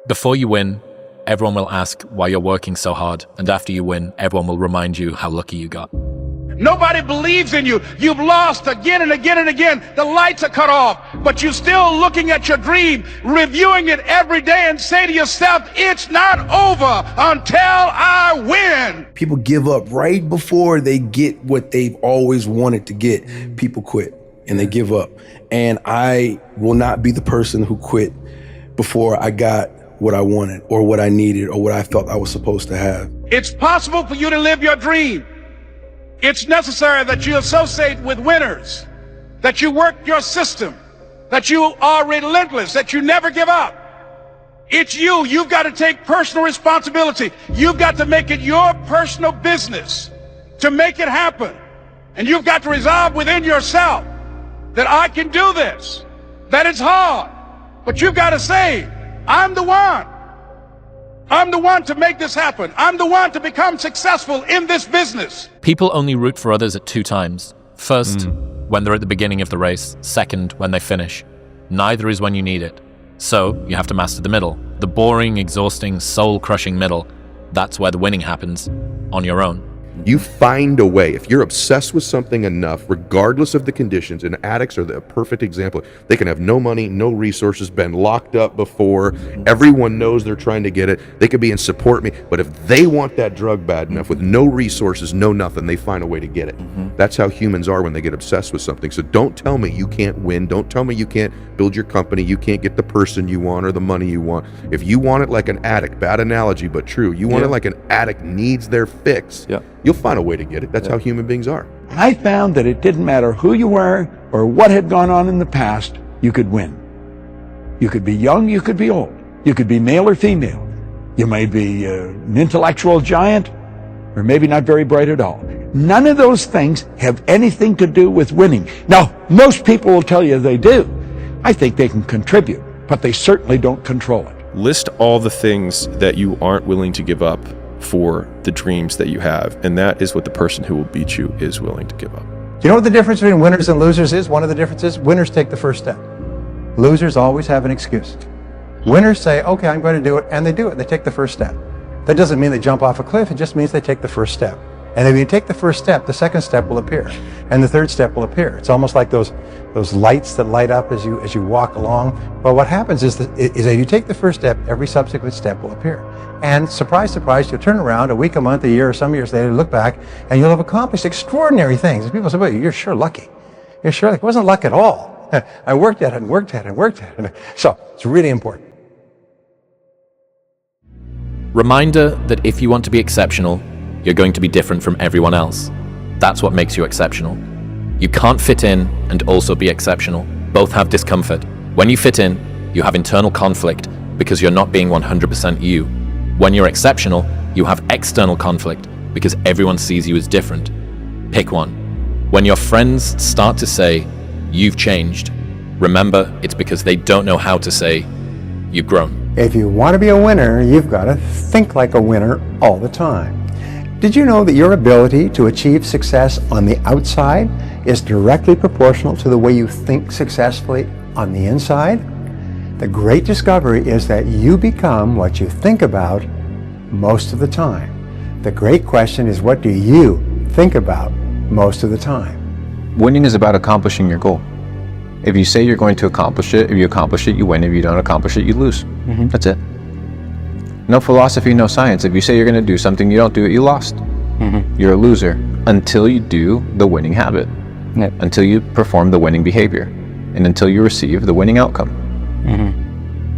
Before you win, everyone will ask why you're working so hard, and after you win, everyone will remind you how lucky you got. Nobody believes in you. You've lost again and again and again. The lights are cut off, but you're still looking at your dream, reviewing it every day, and say to yourself, it's not over until I win. People give up right before they get what they've always wanted to get. People quit and they give up. And I will not be the person who quit before I got what I wanted or what I needed or what I felt I was supposed to have. It's possible for you to live your dream. It's necessary that you associate with winners, that you work your system, that you are relentless, that you never give up. It's you. You've got to take personal responsibility. You've got to make it your personal business to make it happen. And you've got to resolve within yourself that I can do this, that it's hard, but you've got to say, I'm the one. I'm the one to make this happen. I'm the one to become successful in this business. People only root for others at two times. First, when they're at the beginning of the race. Second, when they finish. Neither is when you need it. So, you have to master the middle. The boring, exhausting, soul-crushing middle. That's where the winning happens, on your own. You find a way. If you're obsessed with something enough, regardless of the conditions, and addicts are the perfect example. They can have no money, no resources, been locked up before. Everyone knows they're trying to get it. They could be in support me, but if they want that drug bad enough with no resources, no nothing, they find a way to get it. That's how humans are when they get obsessed with something. So don't tell me you can't win. Don't tell me you can't build your company. You can't get the person you want or the money you want. If you want it like an addict, bad analogy, but true, you want it like an addict needs their fix. You'll find a way to get it. That's how human beings are. I found that it didn't matter who you were or what had gone on in the past, you could win. You could be young, you could be old. You could be male or female. You may be an intellectual giant or maybe not very bright at all. None of those things have anything to do with winning. Now, most people will tell you they do. I think they can contribute, but they certainly don't control it. List all the things that you aren't willing to give up for the dreams that you have, and that is what the person who will beat you is willing to give up. Do you know what the difference between winners and losers is? One of the differences, winners take the first step. Losers always have an excuse. Winners say, okay, I'm going to do it, and they do it. They take the first step. That doesn't mean they jump off a cliff. It just means they take the first step. And if you take the first step, the second step will appear, and the third step will appear. It's almost like those lights that light up as you walk along. But what happens is that if you take the first step, every subsequent step will appear. And surprise, surprise, you'll turn around a week, a month, a year, or some years later, look back, and you'll have accomplished extraordinary things. And people say, well, you're sure lucky. You're sure lucky. It wasn't luck at all. I worked at it and worked at it and worked at it. So it's really important. Reminder that if you want to be exceptional, you're going to be different from everyone else. That's what makes you exceptional. You can't fit in and also be exceptional. Both have discomfort. When you fit in, you have internal conflict because you're not being 100% you. When you're exceptional, you have external conflict because everyone sees you as different. Pick one. When your friends start to say, you've changed, remember it's because they don't know how to say, you've grown. If you want to be a winner, you've got to think like a winner all the time. Did you know that your ability to achieve success on the outside is directly proportional to the way you think successfully on the inside? The great discovery is that you become what you think about most of the time. The great question is, what do you think about most of the time? Winning is about accomplishing your goal. If you say you're going to accomplish it, if you accomplish it, you win. If you don't accomplish it, you lose. That's it. No philosophy, no science. If you say you're going to do something, you don't do it, you lost. You're a loser until you do the winning habit, until you perform the winning behavior, and until you receive the winning outcome.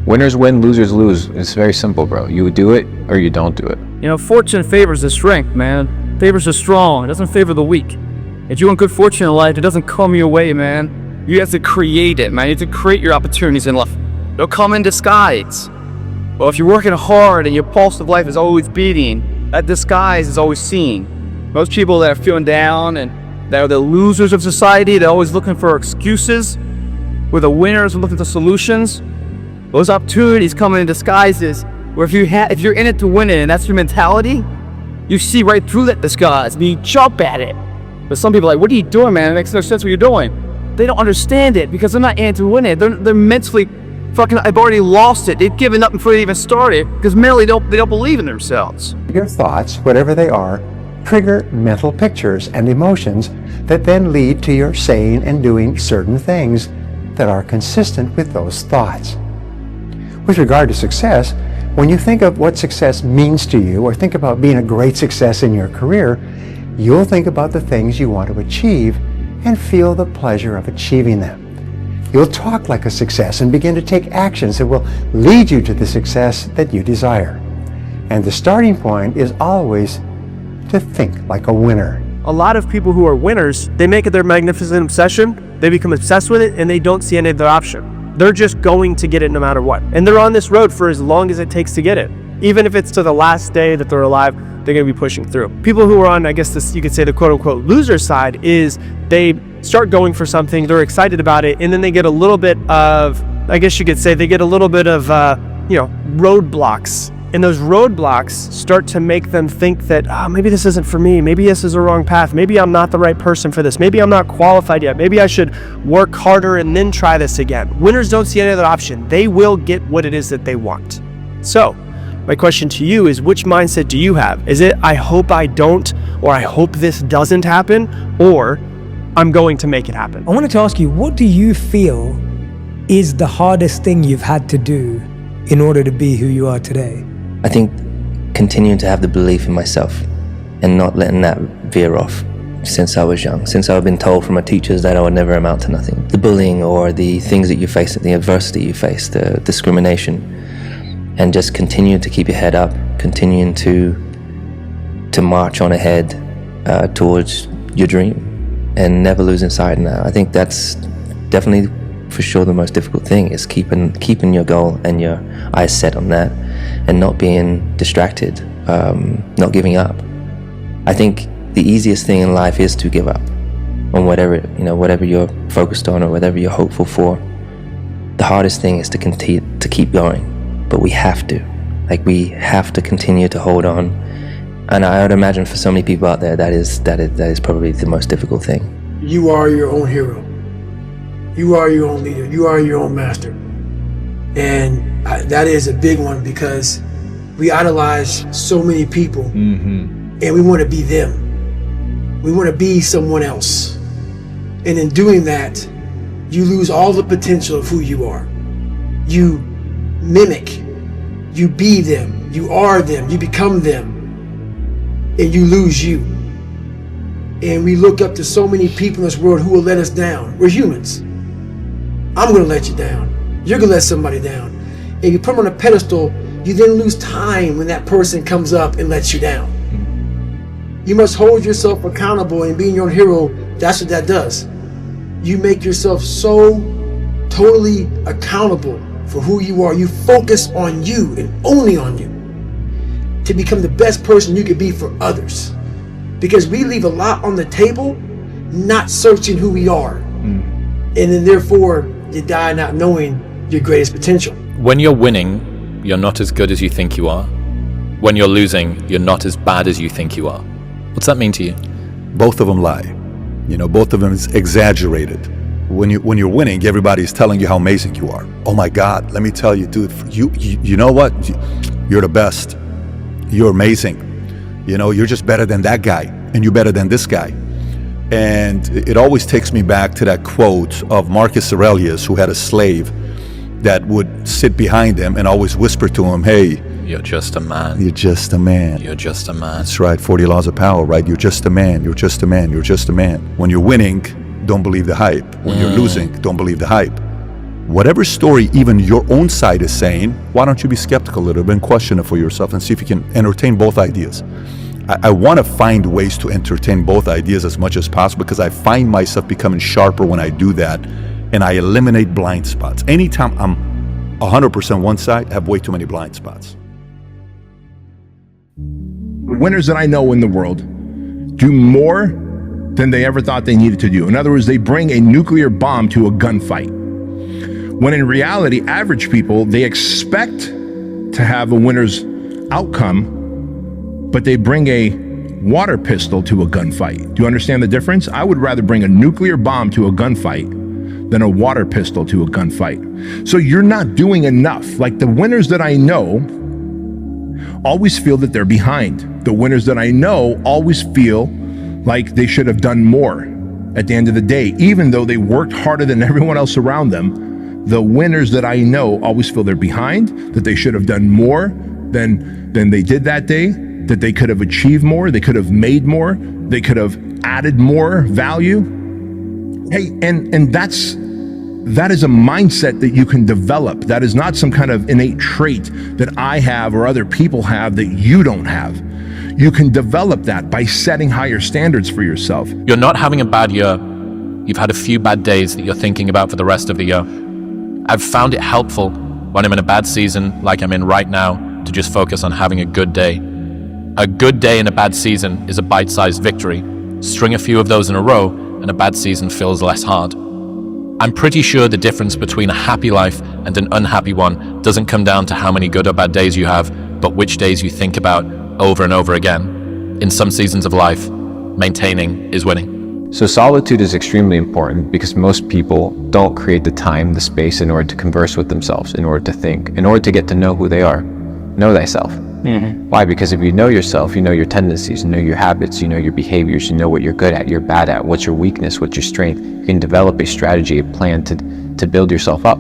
Winners win, losers lose. It's very simple, bro. You do it or you don't do it. You know, fortune favors the strength, man. Favors the strong. It doesn't favor the weak. If you want good fortune in life, it doesn't come your way, man. You have to create it, man. You have to create your opportunities in life. They'll come in disguise. Well, if you're working hard and your pulse of life is always beating, that disguise is always seen. Most people that are feeling down and that are the losers of society, they're always looking for excuses. Where the winners are looking for solutions. Those opportunities come in disguises where if you're in it to win it and that's your mentality, you see right through that disguise and you jump at it. But some people are like, what are you doing, man? It makes no sense what you're doing. They don't understand it because they're not in it to win it. They're mentally I've already lost it. They've given up before they even started because mentally they don't believe in themselves. Your thoughts, whatever they are, trigger mental pictures and emotions that then lead to your saying and doing certain things that are consistent with those thoughts. With regard to success, when you think of what success means to you, or think about being a great success in your career, you'll think about the things you want to achieve and feel the pleasure of achieving them. You'll talk like a success and begin to take actions that will lead you to the success that you desire. And the starting point is always to think like a winner. A lot of people who are winners, they make it their magnificent obsession, they become obsessed with it, and they don't see any other option. They're just going to get it no matter what. And they're on this road for as long as it takes to get it. Even if it's to the last day that they're alive, they're going to be pushing through. People who are on, I guess this, you could say the quote-unquote loser side, is they start going for something, they're excited about it, and then they get a little bit of, I guess you could say, they get a little bit of, roadblocks. And those roadblocks start to make them think that, maybe this isn't for me. Maybe this is a wrong path. Maybe I'm not the right person for this. Maybe I'm not qualified yet. Maybe I should work harder and then try this again. Winners don't see any other option. They will get what it is that they want. So, my question to you is, which mindset do you have? Is it, I hope I don't, or I hope this doesn't happen, or I'm going to make it happen? I wanted to ask you, what do you feel is the hardest thing you've had to do in order to be who you are today? I think continuing to have the belief in myself and not letting that veer off since I was young, since I've been told from my teachers that I would never amount to nothing. The bullying or the things that you face, the adversity you face, the discrimination, and just continue to keep your head up, continuing to march on ahead towards your dream and never losing sight in that. I think that's definitely for sure the most difficult thing, is keeping your goal and your eyes set on that and not being distracted, not giving up. I think the easiest thing in life is to give up on whatever you're focused on or whatever you're hopeful for. The hardest thing is to keep going, but we have to continue to hold on. And I would imagine for so many people out there, that is probably the most difficult thing. You are your own hero. You are your own leader. You are your own master. And that is a big one, because we idolize so many people, and we want to be them. We want to be someone else. And in doing that, you lose all the potential of who you are. You mimic, you be them, you are them, you become them, and you lose you. And we look up to so many people in this world who will let us down. We're humans. I'm going to let you down. You're going to let somebody down. And you put them on a pedestal, you then lose time when that person comes up and lets you down. You must hold yourself accountable, and being your own hero, that's what that does. You make yourself so totally accountable for who you are. You focus on you and only on you to become the best person you could be for others. Because we leave a lot on the table, not searching who we are. And then therefore, you die not knowing your greatest potential. When you're winning, you're not as good as you think you are. When you're losing, you're not as bad as you think you are. What's that mean to you? Both of them lie. Both of them is exaggerated. When you're winning, everybody's telling you how amazing you are. Oh my God, let me tell you, dude, you know what? You're the best. You're amazing. You're just better than that guy, and you're better than this guy. And it always takes me back to that quote of Marcus Aurelius, who had a slave that would sit behind him and always whisper to him, hey, you're just a man. You're just a man. You're just a man. That's right, 40 laws of power, right? You're just a man. You're just a man. You're just a man. When you're winning, don't believe the hype. When you're losing, don't believe the hype. Whatever story even your own side is saying, why don't you be skeptical a little bit and question it for yourself and see if you can entertain both ideas. I want to find ways to entertain both ideas as much as possible, because I find myself becoming sharper when I do that, and I eliminate blind spots. Anytime I'm 100% one side, I have way too many blind spots. Winners that I know in the world do more than they ever thought they needed to do. In other words, they bring a nuclear bomb to a gunfight. When in reality, average people, they expect to have a winner's outcome, but they bring a water pistol to a gunfight. Do you understand the difference? I would rather bring a nuclear bomb to a gunfight than a water pistol to a gunfight. So you're not doing enough. Like the winners that I know always feel that they're behind. The winners that I know always feel like they should have done more at the end of the day, even though they worked harder than everyone else around them. The winners that I know always feel they're behind, that they should have done more than they did that day, that they could have achieved more, they could have made more, they could have added more value. Hey, and that is a mindset that you can develop. That is not some kind of innate trait that I have or other people have that you don't have. You can develop that by setting higher standards for yourself. You're not having a bad year. You've had a few bad days that you're thinking about for the rest of the year. I've found it helpful when I'm in a bad season, like I'm in right now, to just focus on having a good day. A good day in a bad season is a bite-sized victory. String a few of those in a row, and a bad season feels less hard. I'm pretty sure the difference between a happy life and an unhappy one doesn't come down to how many good or bad days you have, but which days you think about over and over again. In some seasons of life, maintaining is winning. So solitude is extremely important because most people don't create the time, the space in order to converse with themselves, in order to think, in order to get to know who they are. Know thyself. Mm-hmm. Why? Because if you know yourself, you know your tendencies, you know your habits, you know your behaviors, you know what you're good at, you're bad at, what's your weakness, what's your strength. You can develop a strategy, a plan to build yourself up.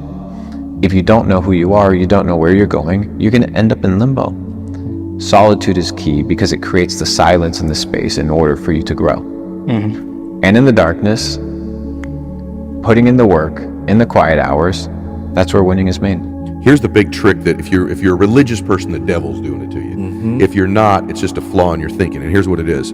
If you don't know who you are, you don't know where you're going, you're going to end up in limbo. Solitude is key because it creates the silence and the space in order for you to grow. Mm-hmm. And in the darkness, putting in the work, in the quiet hours, that's where winning is made. Here's the big trick that if you're a religious person, the devil's doing it to you. Mm-hmm. If you're not, it's just a flaw in your thinking. And here's what it is.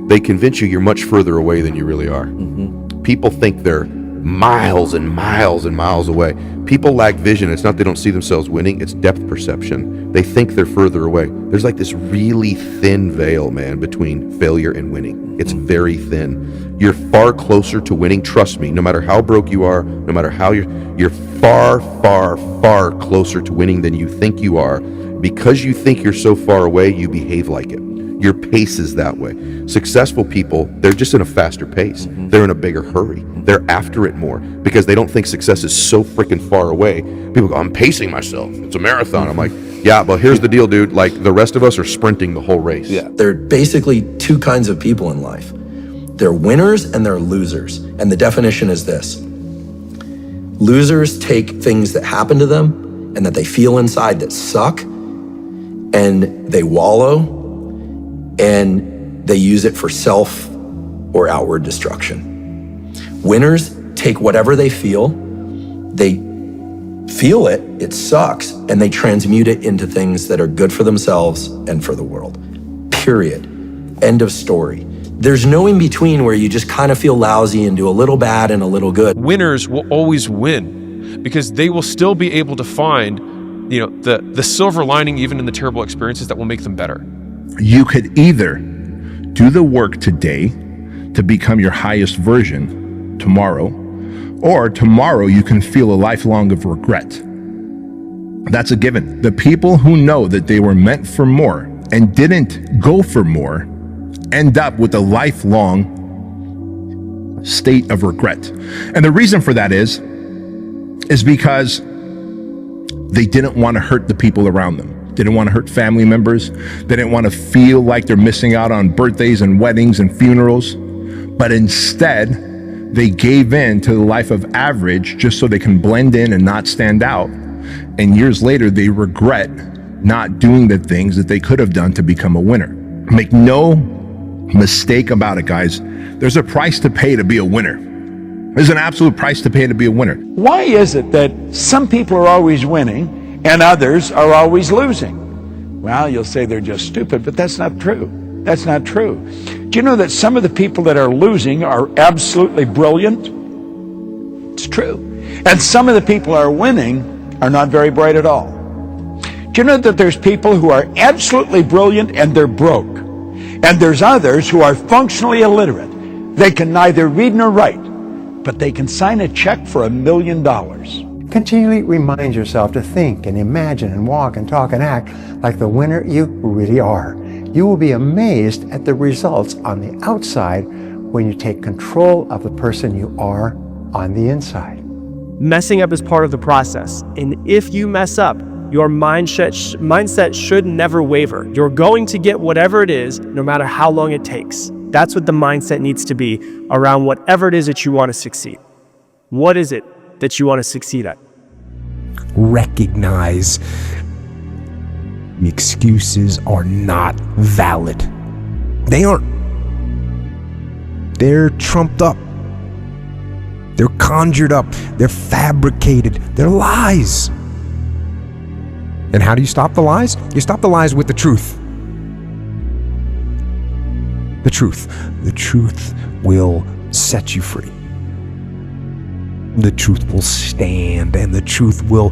They convince you you're much further away than you really are. Mm-hmm. People think they're miles and miles and miles away. People lack vision. It's not they don't see themselves winning, it's depth perception. They think they're further away. There's like this really thin veil, man, between failure and winning. It's very thin. You're far closer to winning, trust me, no matter how broke you are, no matter how you're far, far, far closer to winning than you think you are. Because you think you're so far away, you behave like it. Your pace is that way. Successful people, they're just in a faster pace. Mm-hmm. They're in a bigger hurry. They're after it more because they don't think success is so freaking far away. People go, I'm pacing myself. It's a marathon. I'm like, yeah, but here's the deal, dude. Like the rest of us are sprinting the whole race. Yeah. There are basically two kinds of people in life. They're winners and they're losers. And the definition is this. Losers take things that happen to them and that they feel inside that suck, and they wallow, and they use it for self or outward destruction. Winners take whatever they feel it, it sucks, and they transmute it into things that are good for themselves and for the world. Period. End of story. There's no in between where you just kind of feel lousy and do a little bad and a little good. Winners will always win because they will still be able to find, the silver lining even in the terrible experiences that will make them better. You could either do the work today to become your highest version tomorrow, or tomorrow you can feel a lifelong of regret. That's a given. The people who know that they were meant for more and didn't go for more end up with a lifelong state of regret. And the reason for that is because they didn't want to hurt the people around them. Didn't want to hurt family members. They didn't want to feel like they're missing out on birthdays and weddings and funerals. But instead, they gave in to the life of average just so they can blend in and not stand out. And years later, they regret not doing the things that they could have done to become a winner. Make no mistake about it, guys. There's a price to pay to be a winner. There's an absolute price to pay to be a winner. Why is it that some people are always winning and others are always losing? Well, you'll say they're just stupid, but that's not true. That's not true. Do you know that some of the people that are losing are absolutely brilliant? It's true. And some of the people who are winning are not very bright at all. Do you know that there's people who are absolutely brilliant and they're broke? And there's others who are functionally illiterate. They can neither read nor write, but they can sign a check for $1 million. Continually remind yourself to think and imagine and walk and talk and act like the winner you really are. You will be amazed at the results on the outside when you take control of the person you are on the inside. Messing up is part of the process. And if you mess up, your mindset should never waver. You're going to get whatever it is, no matter how long it takes. That's what the mindset needs to be around whatever it is that you want to succeed. What is it that you want to succeed at? Recognize the excuses are not valid. They aren't. They're trumped up. They're conjured up. They're fabricated. They're lies. And how do you stop the lies? You stop the lies with the truth. The truth. The truth will set you free. The truth will stand, and the truth will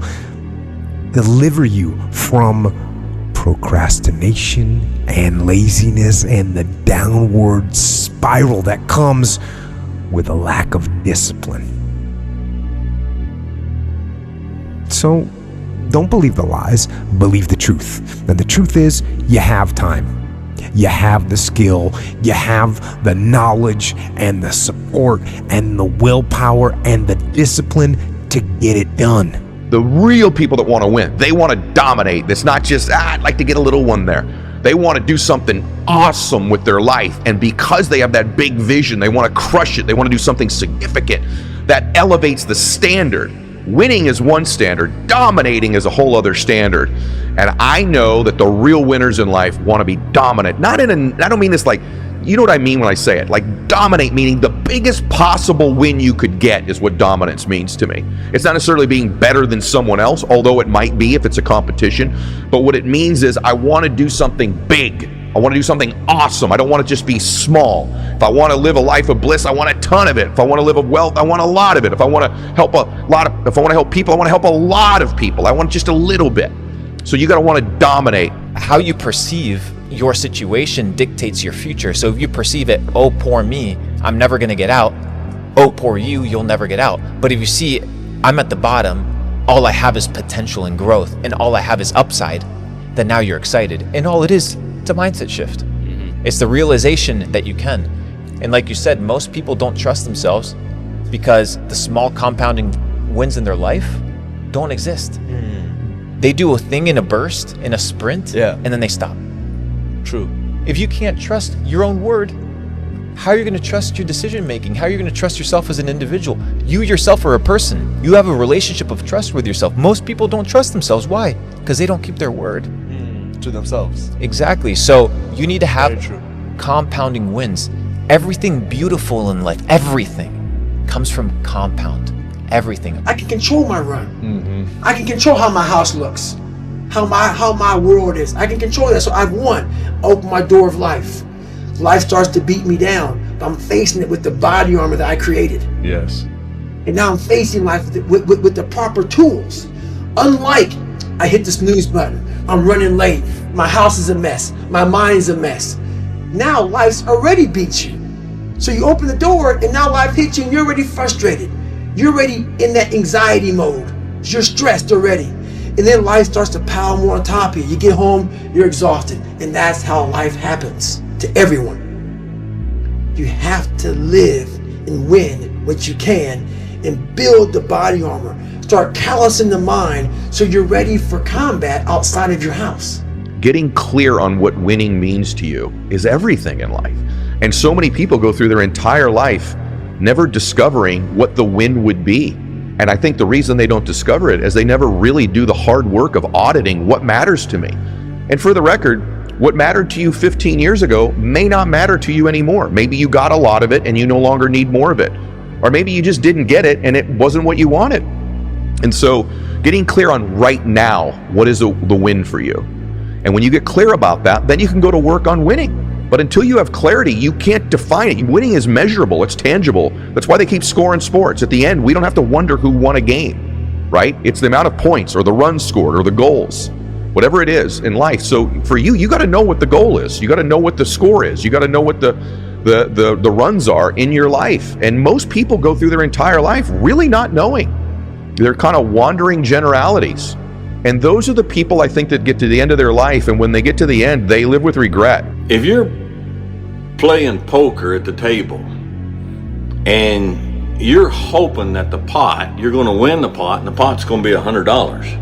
deliver you from procrastination and laziness and the downward spiral that comes with a lack of discipline. So don't believe the lies, believe the truth. And the truth is, you have time. You have the skill, you have the knowledge and the support and the willpower and the discipline to get it done. The real people that want to win, they want to dominate. It's not just, I'd like to get a little one there. They want to do something awesome with their life. And because they have that big vision, they want to crush it. They want to do something significant that elevates the standard. Winning is one standard, dominating is a whole other standard. And I know that the real winners in life want to be dominant. I don't mean this like, you know what I mean when I say it, like dominate, meaning the biggest possible win you could get is what dominance means to me. It's not necessarily being better than someone else, although it might be if it's a competition. But what it means is I want to do something big. I want to do something awesome. I don't want to just be small. If I want to live a life of bliss, I want a ton of it. If I want to live of wealth, I want a lot of it. If I want to help if I want to help people, I want to help a lot of people. I want just a little bit. So you got to want to dominate. How you perceive your situation dictates your future. So if you perceive it, oh, poor me, I'm never going to get out. Oh, poor you, you'll never get out. But if you see, I'm at the bottom, all I have is potential and growth, and all I have is upside, then now you're excited. And all it is, it's a mindset shift. It's the realization that you can. And like you said, most people don't trust themselves because the small compounding wins in their life don't exist. They do a thing in a burst, in a sprint, and then they stop. True. If you can't trust your own word, how are you going to trust your decision making? How are you going to trust yourself as an individual? You yourself are a person. You have a relationship of trust with yourself. Most people don't trust themselves. Why? Because they don't keep their word. To themselves. Exactly. So you need to have compounding wins. Everything beautiful in life, everything comes from compound. Everything. I can control my run. I can control how my house looks, how my world is. I can control that. So I've won. Open my door of life. Life starts to beat me down, but I'm facing it with the body armor that I created. Yes. And now I'm facing life with the proper tools. Unlike I hit the snooze button, I'm running late, my house is a mess, my mind's a mess. Now life's already beat you. So you open the door and now life hits you and you're already frustrated. You're already in that anxiety mode. You're stressed already. And then life starts to pile more on top of you. You get home, you're exhausted. And that's how life happens to everyone. You have to live and win what you can and build the body armor. Start callousing the mind so you're ready for combat outside of your house. Getting clear on what winning means to you is everything in life. And so many people go through their entire life never discovering what the win would be. And I think the reason they don't discover it is they never really do the hard work of auditing what matters to me. And for the record, what mattered to you 15 years ago may not matter to you anymore. Maybe you got a lot of it and you no longer need more of it. Or maybe you just didn't get it and it wasn't what you wanted. And so getting clear on right now, what is the win for you? And when you get clear about that, then you can go to work on winning. But until you have clarity, you can't define it. Winning is measurable, it's tangible. That's why they keep score in sports. At the end, we don't have to wonder who won a game, right? It's the amount of points or the runs scored or the goals, whatever it is in life. So for you, you gotta know what the goal is. You gotta know what the score is. You gotta know what the runs are in your life. And most people go through their entire life really not knowing. They're kind of wandering generalities. And those are the people I think that get to the end of their life, and when they get to the end, they live with regret. If you're playing poker at the table and you're hoping that you're going to win the pot, and the pot's going to be $100.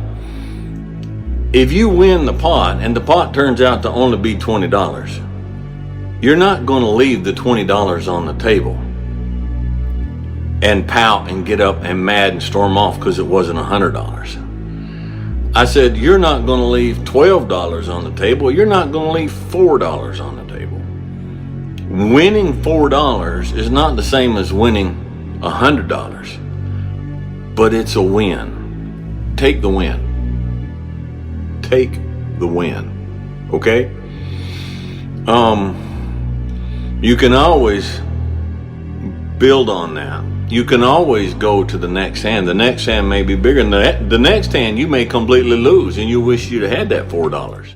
If you win the pot and the pot turns out to only be $20, you're not going to leave the $20 on the table and pout and get up and mad and storm off because it wasn't $100. I said, you're not going to leave $12 on the table. You're not going to leave $4 on the table. Winning $4 is not the same as winning $100, but it's a win. Take the win. Take the win. Okay? You can always build on that. You can always go to the next hand. The next hand may be bigger than that. The next hand you may completely lose and you wish you'd have had that $4.